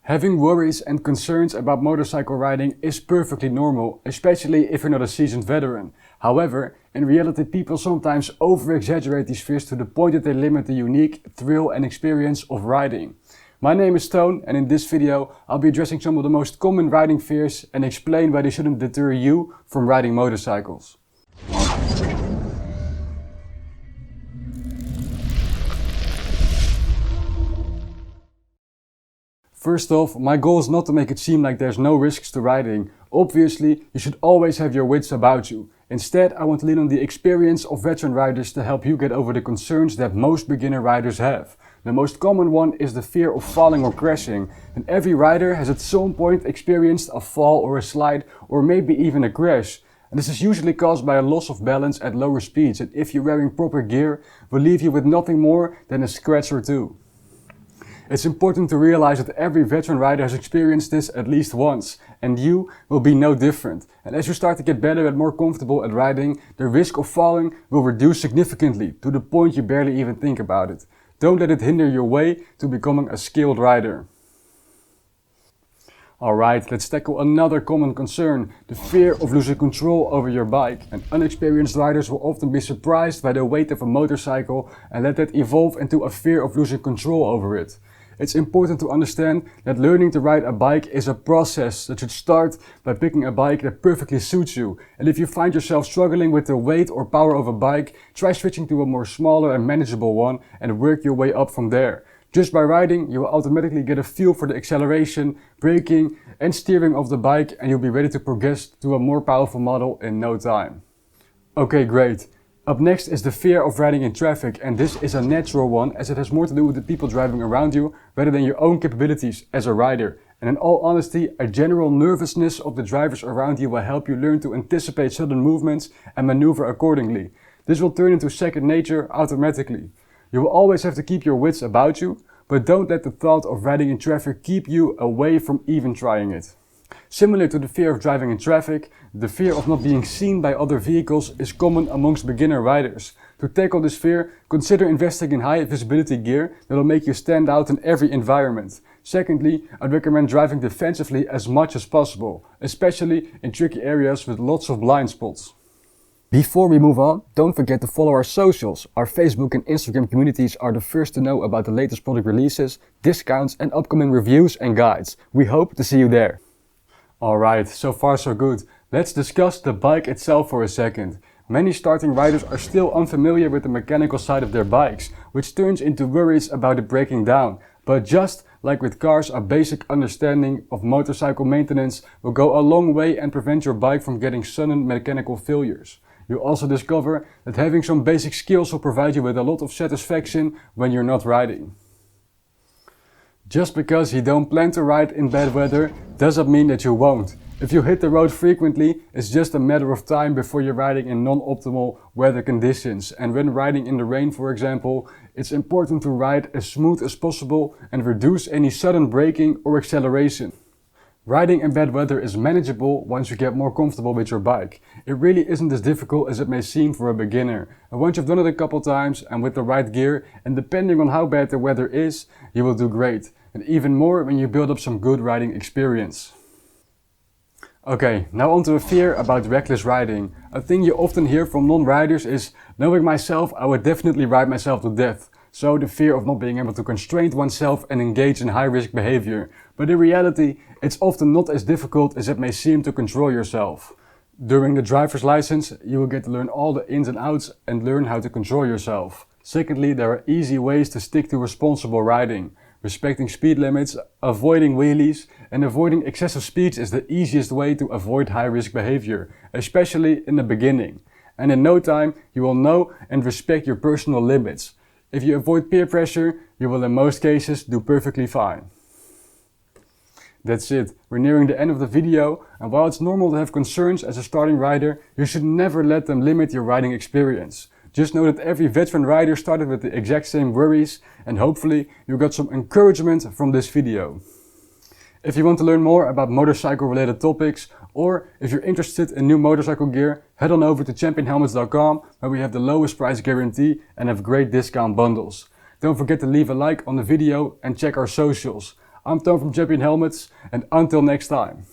Having worries and concerns about motorcycle riding is perfectly normal, especially if you're not a seasoned veteran. However, in reality people sometimes over-exaggerate these fears to the point that they limit the unique thrill and experience of riding. My name is Toon, and in this video I'll be addressing some of the most common riding fears and explain why they shouldn't deter you from riding motorcycles. First off, my goal is not to make it seem like there's no risks to riding. Obviously, you should always have your wits about you. Instead, I want to lean on the experience of veteran riders to help you get over the concerns that most beginner riders have. The most common one is the fear of falling or crashing, and every rider has at some point experienced a fall or a slide or maybe even a crash. And this is usually caused by a loss of balance at lower speeds, and if you're wearing proper gear, will leave you with nothing more than a scratch or two. It's important to realize that every veteran rider has experienced this at least once, and you will be no different. And as you start to get better and more comfortable at riding, the risk of falling will reduce significantly, to the point you barely even think about it. Don't let it hinder your way to becoming a skilled rider. Alright, let's tackle another common concern, the fear of losing control over your bike. And unexperienced riders will often be surprised by the weight of a motorcycle and let that evolve into a fear of losing control over it. It's important to understand that learning to ride a bike is a process that should start by picking a bike that perfectly suits you. And if you find yourself struggling with the weight or power of a bike, try switching to a more smaller and manageable one and work your way up from there. Just by riding, you will automatically get a feel for the acceleration, braking and steering of the bike, and you'll be ready to progress to a more powerful model in no time. Okay, great. Up next is the fear of riding in traffic, and this is a natural one as it has more to do with the people driving around you rather than your own capabilities as a rider. And in all honesty, a general nervousness of the drivers around you will help you learn to anticipate sudden movements and maneuver accordingly. This will turn into second nature automatically. You will always have to keep your wits about you, but don't let the thought of riding in traffic keep you away from even trying it. Similar to the fear of driving in traffic, the fear of not being seen by other vehicles is common amongst beginner riders. To tackle this fear, consider investing in high visibility gear that will make you stand out in every environment. Secondly, I'd recommend driving defensively as much as possible, especially in tricky areas with lots of blind spots. Before we move on, don't forget to follow our socials. Our Facebook and Instagram communities are the first to know about the latest product releases, discounts and upcoming reviews and guides. We hope to see you there. Alright, so far so good. Let's discuss the bike itself for a second. Many starting riders are still unfamiliar with the mechanical side of their bikes, which turns into worries about it breaking down. But just like with cars, a basic understanding of motorcycle maintenance will go a long way and prevent your bike from getting sudden mechanical failures. You'll also discover that having some basic skills will provide you with a lot of satisfaction when you're not riding. Just because you don't plan to ride in bad weather doesn't mean that you won't. If you hit the road frequently, it's just a matter of time before you're riding in non-optimal weather conditions. And when riding in the rain, for example, it's important to ride as smooth as possible and reduce any sudden braking or acceleration. Riding in bad weather is manageable once you get more comfortable with your bike. It really isn't as difficult as it may seem for a beginner. And once you've done it a couple times and with the right gear, and depending on how bad the weather is, you will do great. And even more when you build up some good riding experience. Okay, now onto a fear about reckless riding. A thing you often hear from non-riders is, knowing myself, I would definitely ride myself to death. So the fear of not being able to constrain oneself and engage in high-risk behavior. But in reality, it's often not as difficult as it may seem to control yourself. During the driver's license, you will get to learn all the ins and outs and learn how to control yourself. Secondly, there are easy ways to stick to responsible riding. Respecting speed limits, avoiding wheelies, and avoiding excessive speeds is the easiest way to avoid high-risk behavior, especially in the beginning. And in no time, you will know and respect your personal limits. If you avoid peer pressure, you will in most cases do perfectly fine. That's it, we're nearing the end of the video, and while it's normal to have concerns as a starting rider, you should never let them limit your riding experience. Just know that every veteran rider started with the exact same worries, and hopefully you got some encouragement from this video. If you want to learn more about motorcycle related topics, or if you're interested in new motorcycle gear, head on over to championhelmets.com, where we have the lowest price guarantee and have great discount bundles. Don't forget to leave a like on the video and check our socials. I'm Tom from Champion Helmets, and until next time.